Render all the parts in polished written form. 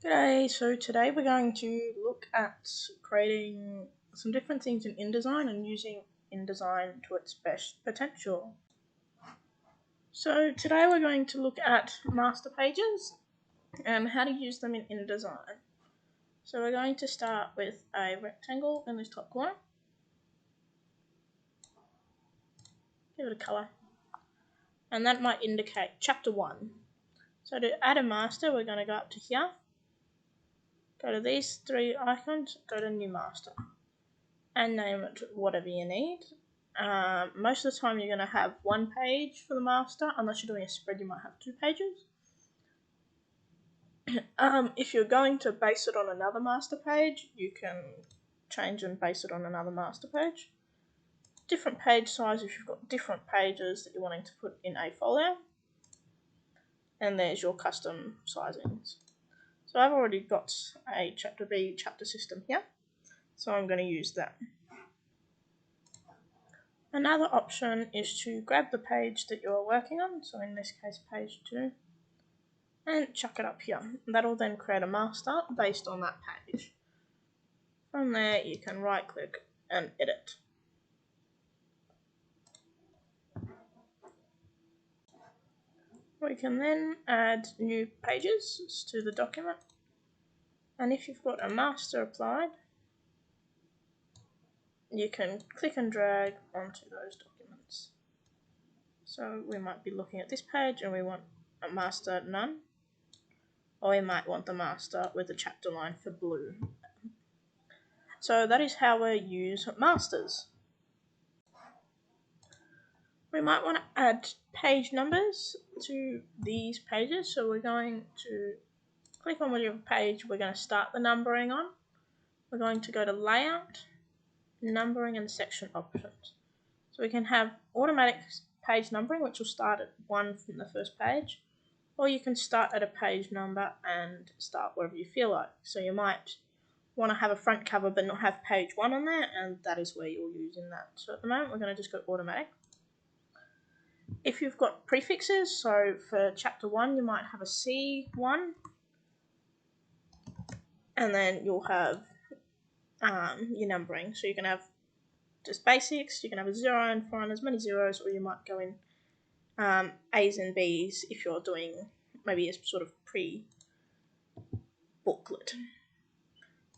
G'day, so today we're going to look at creating some different things in InDesign and using InDesign to its best potential. So today we're going to look at master pages and how to use them in InDesign. So we're going to start with a rectangle in this top corner. Give it a colour. And that might indicate chapter 1. So to add a master, we're going to go up to here. Go to these three icons, go to new master and name it whatever you need. Most of the time you're going to have one page for the master. Unless you're doing a spread, you might have 2 pages. If you're going to base it on another master page, you can change and base it on another master page. Different page size if you've got different pages that you're wanting to put in a folio. And there's your custom sizings. So I've already got a chapter B chapter system here, so I'm going to use that. Another option is to grab the page that you're working on, so in this case page 2, and chuck it up here. That'll then create a master based on that page. From there you can right click and edit. We can then add new pages to the document, and if you've got a master applied, you can click and drag onto those documents. So we might be looking at this page and we want a master none, or we might want the master with the chapter line for blue. So that is how we use masters. We might want to add page numbers to these pages, so we're going to click on whatever page we're going to start the numbering on. We're going to go to layout, numbering and section options. So we can have automatic page numbering, which will start at 1 from the first page, or you can start at a page number and start wherever you feel like. So you might want to have a front cover but not have page 1 on there, and that is where you'll use in that. So at the moment we're going to just go automatic. If you've got prefixes, so for chapter 1 you might have a C1, and then you'll have your numbering. So you can have just basics, you can have a 0 and find as many zeros, or you might go in A's and B's if you're doing maybe a sort of pre-booklet.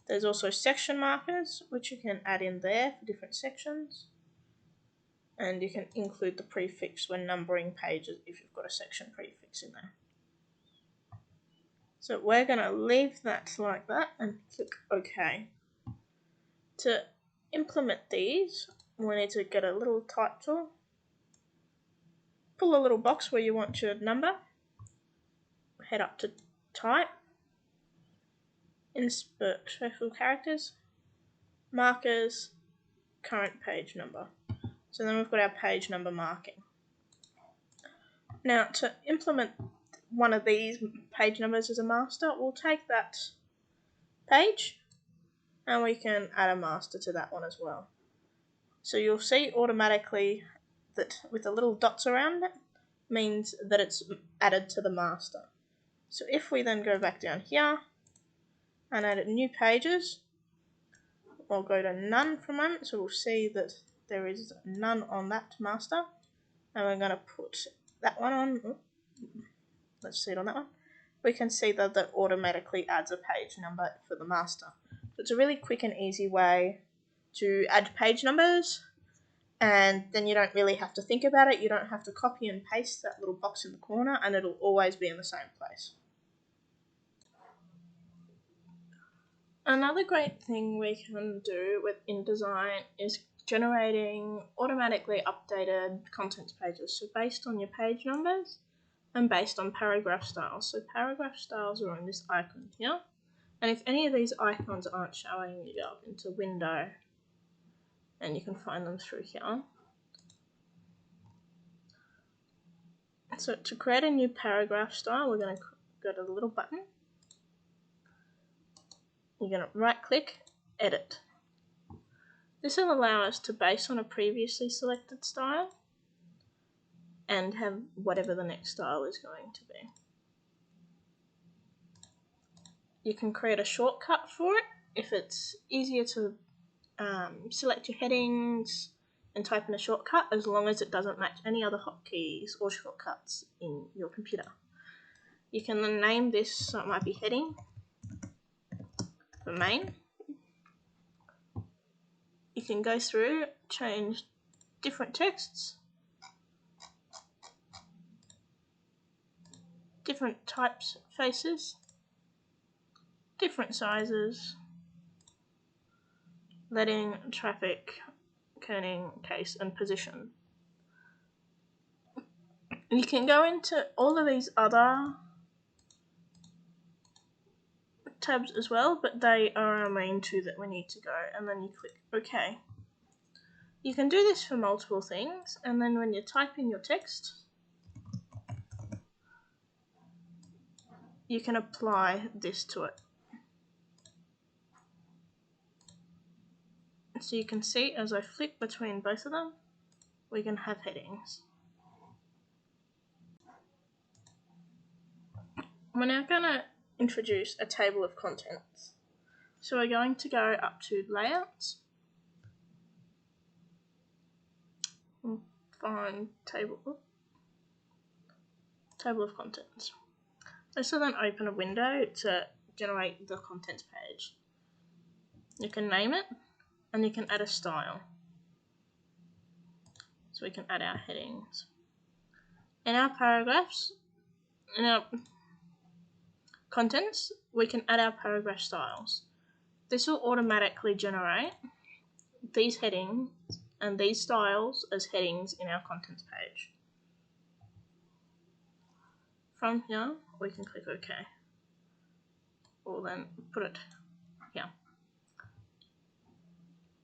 There's also section markers, which you can add in there for different sections. And you can include the prefix when numbering pages if you've got a section prefix in there. So we're going to leave that like that and click OK. To implement these, we need to get a little type tool. Pull a little box where you want your number. Head up to type. Insert special characters. Markers. Current page number. So then we've got our page number marking. Now to implement one of these page numbers as a master, we'll take that page and we can add a master to that one as well. So you'll see automatically that with the little dots around it means that it's added to the master. So if we then go back down here and add new pages, we'll go to none for a moment, so we'll see that there is none on that master, and we're going to put that one on. Let's see it on that one. We can see that that automatically adds a page number for the master. So it's a really quick and easy way to add page numbers, and then you don't really have to think about it. You don't have to copy and paste that little box in the corner, and it'll always be in the same place. Another great thing we can do with InDesign is generating automatically updated contents pages. So based on your page numbers and based on paragraph styles. So paragraph styles are on this icon here. And if any of these icons aren't showing, you go up into window and you can find them through here. So to create a new paragraph style, we're going to go to the little button. You're going to right click, edit. This will allow us to base on a previously selected style and have whatever the next style is going to be. You can create a shortcut for it if it's easier to select your headings and type in a shortcut, as long as it doesn't match any other hotkeys or shortcuts in your computer. You can then name this, so it might be heading for main. You can go through, change different texts, different types, faces, different sizes, leading, traffic, kerning, case, and position. You can go into all of these other tabs as well, but they are our main two that we need to go, and then you click OK. You can do this for multiple things, and then when you type in your text, you can apply this to it. So you can see as I flick between both of them, we can have headings. We're now going to introduce a table of contents. So we're going to go up to Layouts, and find Table of Contents. This will then open a window to generate the contents page. You can name it, and you can add a style. So we can add our headings. In our paragraphs, in our contents, we can add our paragraph styles. This will automatically generate these headings and these styles as headings in our contents page. From here, we can click OK. We'll then put it here.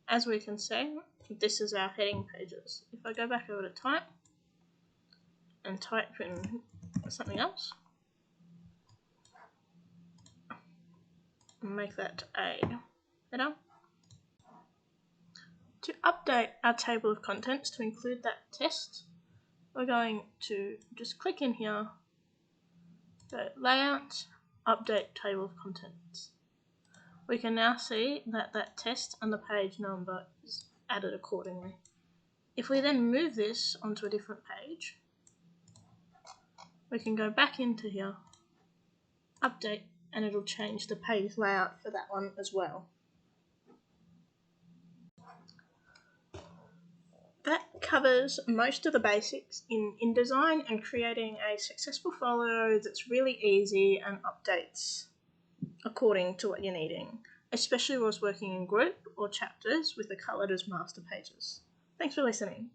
As we can see, this is our heading pages. If I go back over to type and type in something else, and make that a header. To update our table of contents to include that test, we're going to just click in here, go Layout, Update Table of Contents. We can now see that that test and the page number is added accordingly. If we then move this onto a different page, we can go back into here, update, and it'll change the page layout for that one as well. That covers most of the basics in InDesign and creating a successful folio that's really easy and updates according to what you're needing, especially whilst working in group or chapters with the coloured as master pages. Thanks for listening.